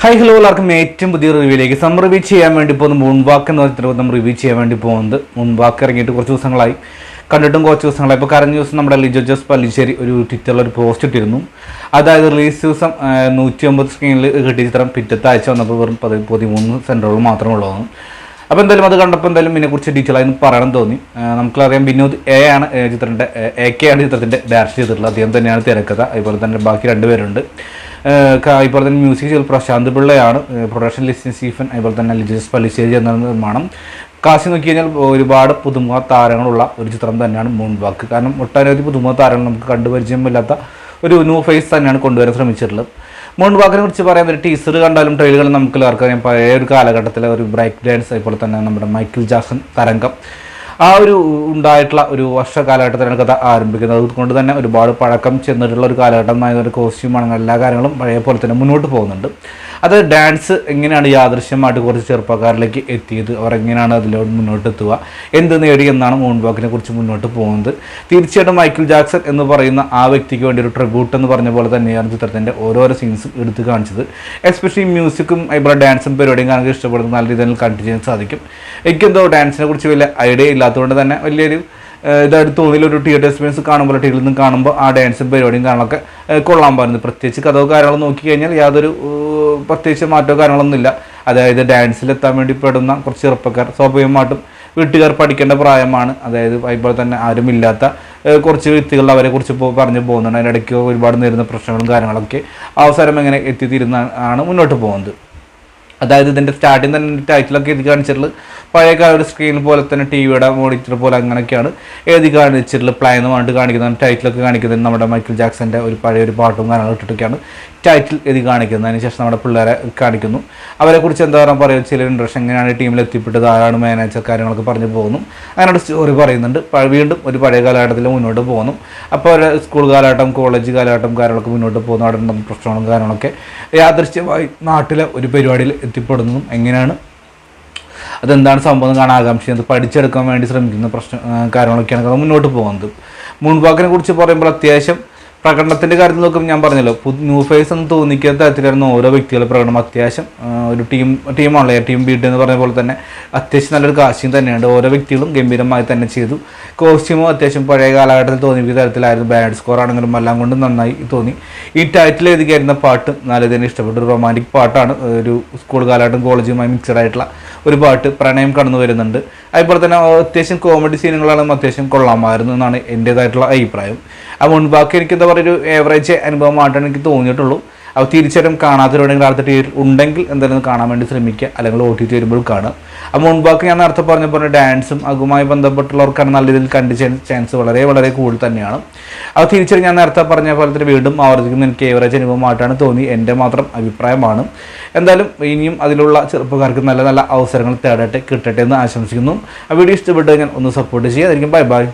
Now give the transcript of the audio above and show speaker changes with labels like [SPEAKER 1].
[SPEAKER 1] Hi hello എല്ലാവർക്കും ഏറ്റവും പുതിയ റിവ്യൂയിലേക്ക് റിവ്യൂ ചെയ്യാൻ വേണ്ടി പോകുന്നത് മൂൺവാക്ക് എന്ന് പറഞ്ഞിട്ട് നമ്മൾ റിവ്യൂ ചെയ്യാൻ വേണ്ടി പോകുന്നത്. മൂൺവാക്ക് ഇറങ്ങിയിട്ട് കുറച്ച് ദിവസങ്ങളായി, കണ്ടിട്ടും കുറച്ച് ദിവസങ്ങളായി. ഇപ്പോൾ കഴിഞ്ഞ ദിവസം നമ്മുടെ ലിജോ ജോസ് പല്ലിശ്ശേരി ഒരു ട്വിറ്ററിൽ ഒരു പോസ്റ്റ് ഇട്ടിരുന്നു. അതായത് റിലീസ് ദിവസം 150 സ്ക്രീനിൽ കിട്ടിയ ചിത്രം പിറ്റത്തെ ആഴ്ച വന്നപ്പോൾ വെറും 13 സെൻറ്ററുകൾ മാത്രമേ ഉള്ളൂ. അപ്പോൾ എന്തായാലും അത് കണ്ടപ്പോൾ എന്തായാലും ഇതിനെക്കുറിച്ച് ഡീറ്റെയിൽ ആയി പറയണം തോന്നി. നമുക്കറിയാം വിനോദ് ആണ് ചിത്രത്തിൻ്റെ ഡയറക്റ്റ് ചെയ്തിട്ടുള്ളത്. അദ്ദേഹം തന്നെയാണ് തിരക്കഥ. അതുപോലെ തന്നെ ബാക്കി 2 പേരുണ്ട്. അതുപോലെ തന്നെ മ്യൂസിക് ചെയ്ത് പ്രശാന്ത് പിള്ളയാണ്, പ്രൊഡക്ഷൻ ലിസ്റ്റിൻ സ്റ്റീഫൻ, അതുപോലെ തന്നെ ലിജോസ് പല്ലിശ്ശേരി എന്ന നിർമ്മാണം. കാശി നോക്കി കഴിഞ്ഞാൽ ഒരുപാട് പുതുമുഖ താരങ്ങളുള്ള ഒരു ചിത്രം തന്നെയാണ് മൂൺവാക്ക്. കാരണം ഒട്ടനവധി പുതുമുഖ താരങ്ങൾ നമുക്ക് കണ്ടുപരിചയമില്ലാത്ത ഒരു ന്യൂ ഫേസ് തന്നെയാണ് കൊണ്ടുവരാൻ ശ്രമിച്ചിട്ടുള്ളത്. മൂൺവാക്കിനെ കുറിച്ച് പറയാൻ ഒരു ടീസർ കണ്ടാലും ട്രെയിലുകൾ നമുക്ക് എല്ലാവർക്കും പഴയ ഒരു കാലഘട്ടത്തിലെ ഒരു ബ്രേക്ക് ഡാൻസ്, അതുപോലെ തന്നെ നമ്മുടെ മൈക്കിൾ ജാക്സൺ തരംഗം, ആ ഒരു ഉണ്ടായിട്ടുള്ള ഒരു വർഷ കാലഘട്ടത്തിലാണ് കഥ ആരംഭിക്കുന്നത്. അതുകൊണ്ട് തന്നെ ഒരുപാട് പഴക്കം ചെന്നിട്ടുള്ള ഒരു കാലഘട്ടമായ ഒരു കോസ്റ്റ്യൂമാണ്, എല്ലാ കാര്യങ്ങളും പഴയ പോലെ തന്നെ മുന്നോട്ട് പോകുന്നുണ്ട്. അത് ഡാൻസ് എങ്ങനെയാണ് യാദൃശ്യമായിട്ട് കുറച്ച് ചെറുപ്പക്കാരിലേക്ക് എത്തിയത്, അവർ എങ്ങനെയാണ് അതിലോട്ട് മുന്നോട്ട് എത്തുക, എന്ത് നേടി എന്നാണ് മൂൺവാക്കിനെ കുറിച്ച് മുന്നോട്ട് പോകുന്നത്. തീർച്ചയായിട്ടും മൈക്കിൾ ജാക്സൺ എന്ന് പറയുന്ന ആ വ്യക്തിക്ക് വേണ്ടി ഒരു ട്രിബ്യൂട്ട് എന്ന് പറഞ്ഞ പോലെ തന്നെയാണ് ചിത്രത്തിൻ്റെ ഓരോരോ സീൻസും എടുത്ത് കാണിച്ചത്. എസ്പെഷ്യലി മ്യൂസിക്കും അതുപോലെ ഡാൻസും പരിപാടിയും കാണാൻ ഇഷ്ടപ്പെടുന്ന നല്ല രീതിയിൽ കണ്ടു ചെയ്യാൻ സാധിക്കും. എനിക്കെന്തോ ഡാൻസിനെ കുറിച്ച് വലിയ ഐഡിയ ഇല്ലാത്തതുകൊണ്ട് തന്നെ വലിയൊരു ഇതായിട്ട് തോന്നിയൊരു തിയേറ്റർ എക്സ്പീരിയൻസ് കാണുമ്പോൾ തിയേറ്ററിൽ നിന്ന് കാണുമ്പോൾ ആ ഡാൻസും പരിപാടിയും കാണാനൊക്കെ കൊള്ളാൻ പറയുന്നത്. പ്രത്യേകിച്ച് കഥയോ കാര്യങ്ങളോ നോക്കിക്കഴിഞ്ഞാൽ യാതൊരു പ്രത്യേകിച്ച് മാറ്റമോ കാര്യങ്ങളൊന്നുമില്ല. അതായത് ഡാൻസിലെത്താൻ വേണ്ടി പെടുന്ന കുറച്ച് ചെറുപ്പക്കാർ, സ്വാഭാവികമായിട്ടും വീട്ടുകാർ പഠിക്കേണ്ട പ്രായമാണ്. അതായത് അതുപോലെ തന്നെ ആരുമില്ലാത്ത കുറച്ച് വ്യക്തികൾ അവരെ കുറിച്ച് പറഞ്ഞു പോകുന്നുണ്ട്. അതിനിടയ്ക്ക് ഒരുപാട് നേരിടുന്ന പ്രശ്നങ്ങളും കാര്യങ്ങളൊക്കെ അവസരം എങ്ങനെ എത്തിത്തീരുന്നതാണ് മുന്നോട്ട് പോകുന്നത്. അതായത് ഇതിൻ്റെ സ്റ്റാർട്ടിങ് തന്നെ ടൈറ്റിലൊക്കെ എഴുതി കാണിച്ചിട്ടുള്ളത് പഴയകാല ഒരു സ്ക്രീൻ പോലെ തന്നെ ടിവിയുടെ മോണിറ്റർ പോലെ അങ്ങനെയൊക്കെയാണ് എഴുതി കാണിച്ചിട്ടുള്ളത്. പ്ലാൻ എന്ന് പറഞ്ഞിട്ട് കാണിക്കുന്നത്, ടൈറ്റിലൊക്കെ കാണിക്കുന്നത് നമ്മുടെ മൈക്കിൾ ജാക്സൻ്റെ ഒരു പഴയ ഒരു പാട്ടും കാര്യങ്ങളും ഇട്ടിട്ടൊക്കെയാണ് ടൈറ്റിൽ എഴുതി കാണിക്കുന്നത്. അതിനുശേഷം നമ്മുടെ പിള്ളേരെ കാണിക്കുന്നു. അവരെക്കുറിച്ച് എന്താ പറയുക, ചില ഇൻട്രസ്റ്റ് എങ്ങനെയാണ് ടീമിൽ എത്തിപ്പെട്ടത്, ആരാണ് മാനേജർ, കാര്യങ്ങളൊക്കെ പറഞ്ഞു പോകുന്നു. അങ്ങനെ സ്റ്റോറി പറയുന്നുണ്ട്. വീണ്ടും ഒരു പഴയ കാലഘട്ടത്തിൽ മുന്നോട്ട് പോകുന്നു. അപ്പോൾ ഒരു സ്കൂൾ കാലഘട്ടം, കോളേജ് കാലഘട്ടം കാര്യങ്ങളൊക്കെ മുന്നോട്ട് പോകുന്നു. അവിടെ ഉണ്ടാകുന്ന പ്രശ്നങ്ങളും കാര്യങ്ങളൊക്കെ യാദൃശ്യമായി നാട്ടിലെ ഒരു പരിപാടിയിൽ എത്തിപ്പെടുന്നതും എങ്ങനെയാണ് അതെന്താണ് സംഭവം കാണാൻ ആകാംക്ഷ, അത് പഠിച്ചെടുക്കാൻ വേണ്ടി ശ്രമിക്കുന്ന കാര്യങ്ങളൊക്കെയാണ് അത് മുന്നോട്ട് പോകുന്നത്. മൂൺവാക്കിനെ കുറിച്ച് പറയുമ്പോൾ അത്യാവശ്യം പ്രകടനത്തിൻ്റെ കാര്യത്തിൽ നോക്കുമ്പോൾ ഞാൻ പറഞ്ഞല്ലോ, ന്യൂ ഫേസ് എന്ന് തോന്നിക്കാത്ത തരത്തിലായിരുന്നു ഓരോ വ്യക്തികളുടെ പ്രകടനം. അത്യാവശ്യം ഒരു ടീമാണല്ലോ, ടീം ബീറ്റ് എന്ന് പറഞ്ഞ പോലെ തന്നെ അത്യാവശ്യം നല്ലൊരു കാസ്റ്റിംഗ് തന്നെയുണ്ട്. ഓരോ വ്യക്തികളും ഗംഭീരമായി തന്നെ ചെയ്തു. കോസ്റ്റ്യൂമും അത്യാവശ്യം പഴയ കാലഘട്ടത്തിൽ തോന്നിപ്പിക്കുന്ന തരത്തിലായിരുന്നു. ബാഡ് സ്കോർ ആണെങ്കിലും എല്ലാം കൊണ്ടും നന്നായി തോന്നി. ഈ ടൈറ്റിൽ എഴുതിക്കായിരുന്ന പാട്ട് നല്ലതിന് ഇഷ്ടപ്പെട്ട ഒരു റൊമാൻറ്റിക് പാട്ടാണ്. ഒരു സ്കൂൾ കാലഘട്ടം കോളേജുമായി മിക്സഡ് ആയിട്ടുള്ള ഒരു പാട്ട്, പ്രണയം കടന്നു വരുന്നുണ്ട്. അതുപോലെ തന്നെ അത്യാവശ്യം കോമഡി സീനുകളാണ് അത്യാവശ്യം കൊള്ളാമായിരുന്നു എന്നാണ് എൻ്റേതായിട്ടുള്ള അഭിപ്രായം. ആ മുൻപാക്കി എനിക്ക് എന്താ പറയുക, ഒരു ഏവറേജ് അനുഭവമായിട്ടാണ് എനിക്ക് തോന്നിയിട്ടുള്ളൂ. അപ്പോൾ തീർച്ചയായിട്ടും കാണാത്തവരുണ്ടെങ്കിൽ അടുത്ത തിയേറ്റർ ഉണ്ടെങ്കിൽ എന്തായാലും കാണാൻ വേണ്ടി ശ്രമിക്കുക, അല്ലെങ്കിൽ OTT വരുമ്പോൾ കാണുക. അപ്പോൾ മുൻപാക്കി ഞാൻ നേരത്തെ പറഞ്ഞ ഡാൻസും അതുമായി ബന്ധപ്പെട്ടുള്ളവർക്കാണ് നല്ല രീതിയിൽ കണ്ടു ചാൻസ് വളരെ വളരെ കൂടുതൽ തന്നെയാണ്. അപ്പോൾ തീർച്ചയായും ഞാൻ നേരത്തെ പറഞ്ഞ പോലെ തന്നെ വീണ്ടും ആവർത്തിക്കുന്ന എനിക്ക് ഏവറേജ് അനുഭവമായിട്ടാണ് തോന്നി. എൻ്റെ മാത്രം അഭിപ്രായമാണ്. എന്തായാലും ഇനിയും അതിലുള്ള ചെറുപ്പക്കാർക്ക് നല്ല നല്ല അവസരങ്ങൾ കിട്ടട്ടെ എന്ന് ആശംസിക്കുന്നു. ആ വീഡിയോ ഇഷ്ടപ്പെട്ട് കഴിഞ്ഞാൽ ഒന്ന് സപ്പോർട്ട് ചെയ്യുക. അതായിരിക്കും. Bye bye.